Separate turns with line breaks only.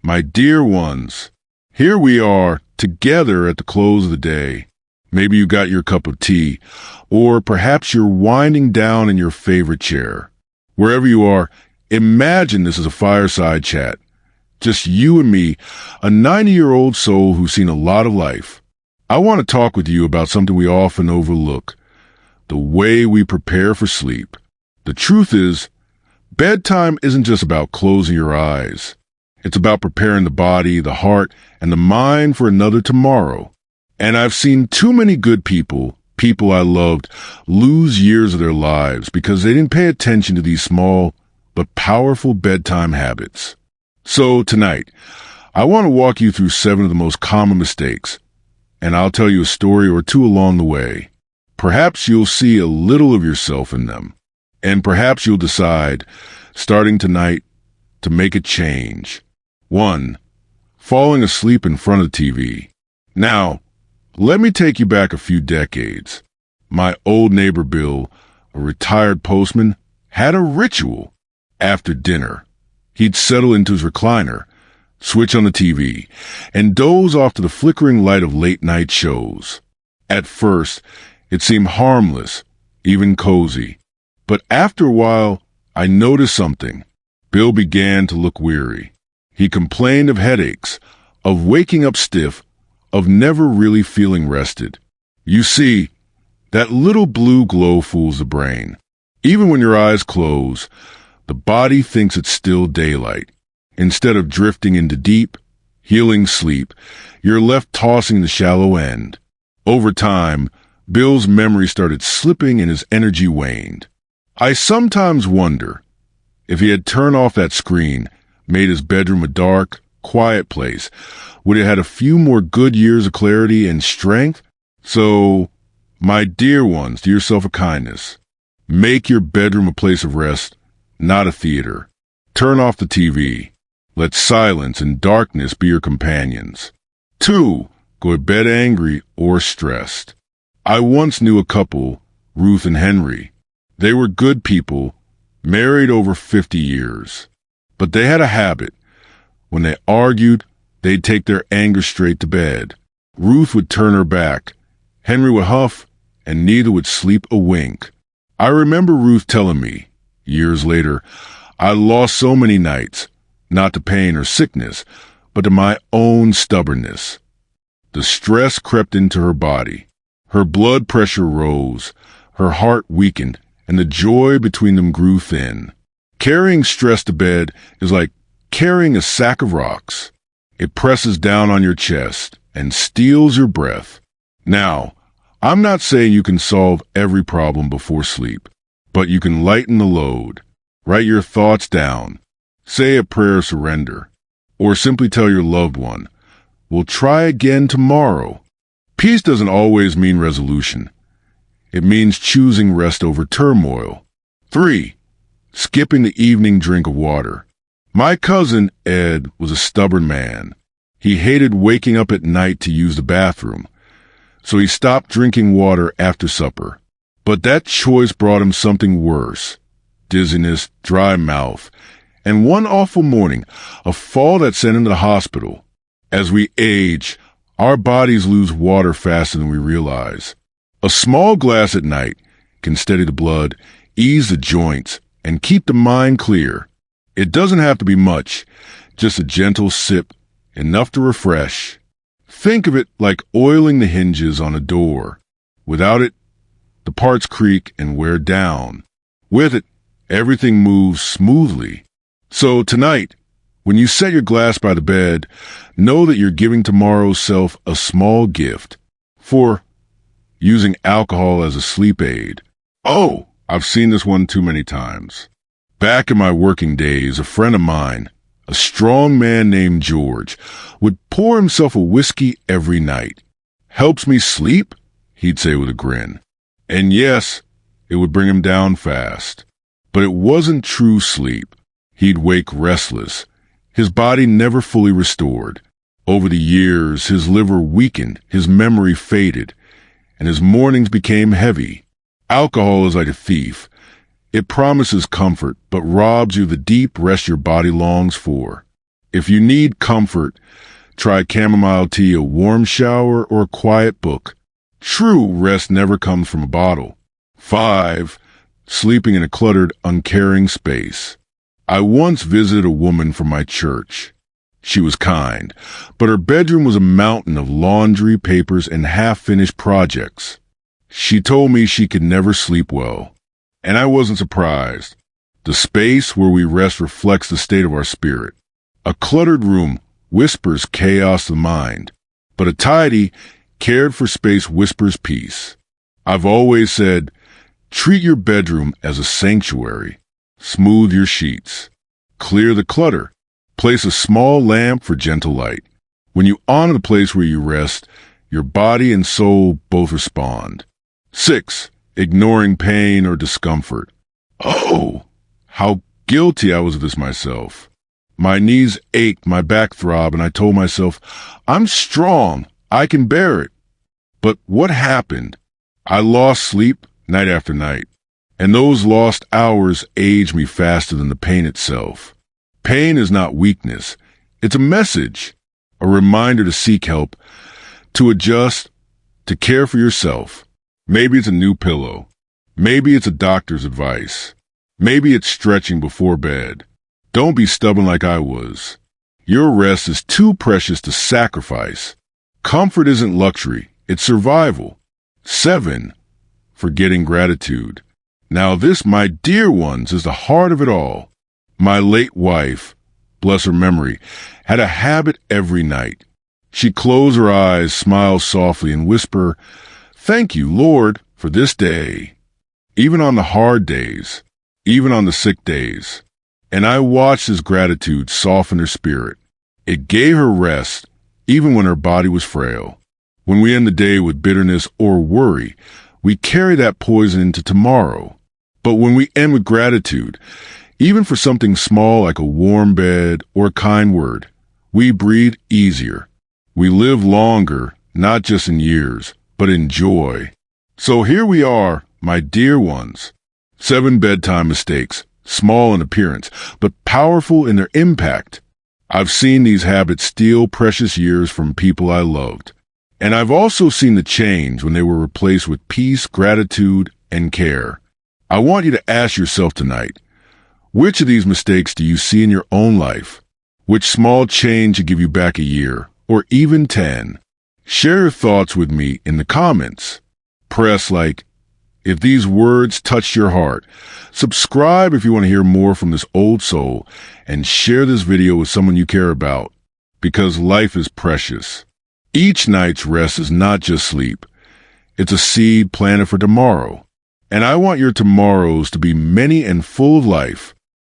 My dear ones, here we are together at the close of the day. Maybe you got your cup of tea, or perhaps you're winding down in your favorite chair. Wherever you are, imagine this is a fireside chat. Just you and me, a 90-year-old soul who's seen a lot of life. I want to talk with you about something we often overlook, the way we prepare for sleep. The truth is, bedtime isn't just about closing your eyes. It's about preparing the body, the heart, and the mind for another tomorrow. And I've seen too many good people I loved, lose years of their lives because they didn't pay attention to these small but powerful bedtime habits. So tonight, I want to walk you through 7 of the most common mistakes, and I'll tell you a story or two along the way. Perhaps you'll see a little of yourself in them, and perhaps you'll decide, starting tonight, to make a change. 1. Falling asleep in front of the TV. Now, let me take you back a few decades. My old neighbor Bill, a retired postman, had a ritual. After dinner, he'd settle into his recliner, switch on the TV, and doze off to the flickering light of late-night shows. At first, it seemed harmless, even cozy. But after a while, I noticed something. Bill began to look weary. He complained of headaches, of waking up stiff, of never really feeling rested. You see, that little blue glow fools the brain. Even when your eyes close, the body thinks it's still daylight. Instead of drifting into deep, healing sleep, you're left tossing the shallow end. Over time, Bill's memory started slipping and his energy waned. I sometimes wonder if he had turned off that screen, made his bedroom a dark, quiet place, would it had a few more good years of clarity and strength? So, my dear ones, do yourself a kindness. Make your bedroom a place of rest, not a theater. Turn off the TV. Let silence and darkness be your companions. 2. Go to bed angry or stressed. I once knew a couple, Ruth and Henry. They were good people, married over 50 years. But they had a habit. When they argued, they'd take their anger straight to bed. Ruth would turn her back. Henry would huff, and neither would sleep a wink. I remember Ruth telling me, years later, I lost so many nights, not to pain or sickness, but to my own stubbornness. The stress crept into her body. Her blood pressure rose, her heart weakened, and the joy between them grew thin. Carrying stress to bed is like carrying a sack of rocks. It presses down on your chest and steals your breath. Now, I'm not saying you can solve every problem before sleep, but you can lighten the load. Write your thoughts down. Say a prayer of surrender. Or simply tell your loved one, we'll try again tomorrow. Peace doesn't always mean resolution. It means choosing rest over turmoil. 3. Skipping the evening drink of water. My cousin, Ed, was a stubborn man. He hated waking up at night to use the bathroom, so he stopped drinking water after supper. But that choice brought him something worse: dizziness, dry mouth, and one awful morning, a fall that sent him to the hospital. As we age, our bodies lose water faster than we realize. A small glass at night can steady the blood, ease the joints, and keep the mind clear. It doesn't have to be much, just a gentle sip, enough to refresh. Think of it like oiling the hinges on a door. Without it, the parts creak and wear down. With it, everything moves smoothly. So tonight, when you set your glass by the bed, know that you're giving tomorrow's self a small gift. For using alcohol as a sleep aid. Oh, I've seen this one too many times. Back in my working days, a friend of mine, a strong man named George, would pour himself a whiskey every night. Helps me sleep? He'd say with a grin. And yes, it would bring him down fast. But it wasn't true sleep. He'd wake restless, his body never fully restored. Over the years, his liver weakened, his memory faded, and his mornings became heavy. Alcohol is like a thief. It promises comfort, but robs you of the deep rest your body longs for. If you need comfort, try chamomile tea, a warm shower, or a quiet book. True rest never comes from a bottle. 5. Sleeping in a cluttered, uncaring space. I once visited a woman from my church. She was kind, but her bedroom was a mountain of laundry, papers, and half-finished projects. She told me she could never sleep well, and I wasn't surprised. The space where we rest reflects the state of our spirit. A cluttered room whispers chaos of the mind, but a tidy, cared-for space whispers peace. I've always said, treat your bedroom as a sanctuary. Smooth your sheets. Clear the clutter. Place a small lamp for gentle light. When you honor the place where you rest, your body and soul both respond. 6. Ignoring pain or discomfort. Oh, how guilty I was of this myself. My knees ached, my back throbbed, and I told myself, I'm strong, I can bear it. But what happened? I lost sleep night after night, and those lost hours aged me faster than the pain itself. Pain is not weakness. It's a message, a reminder to seek help, to adjust, to care for yourself. Maybe it's a new pillow. Maybe it's a doctor's advice. Maybe it's stretching before bed. Don't be stubborn like I was. Your rest is too precious to sacrifice. Comfort isn't luxury, it's survival. 7. Forgetting gratitude. Now this, my dear ones, is the heart of it all. My late wife, bless her memory, had a habit every night. She'd close her eyes, smile softly, and whisper, "Thank you, Lord, for this day." Even on the hard days, even on the sick days. And I watched this gratitude soften her spirit. It gave her rest, even when her body was frail. When we end the day with bitterness or worry, we carry that poison into tomorrow. But when we end with gratitude, even for something small like a warm bed or a kind word, we breathe easier. We live longer, not just in years, but in joy. So here we are, my dear ones. 7 bedtime mistakes, small in appearance, but powerful in their impact. I've seen these habits steal precious years from people I loved. And I've also seen the change when they were replaced with peace, gratitude, and care. I want you to ask yourself tonight, which of these mistakes do you see in your own life? Which small change should give you back a year, or even 10? Share your thoughts with me in the comments. Press like if these words touched your heart. Subscribe if you want to hear more from this old soul, and share this video with someone you care about, because life is precious. Each night's rest is not just sleep. It's a seed planted for tomorrow. And I want your tomorrows to be many and full of life.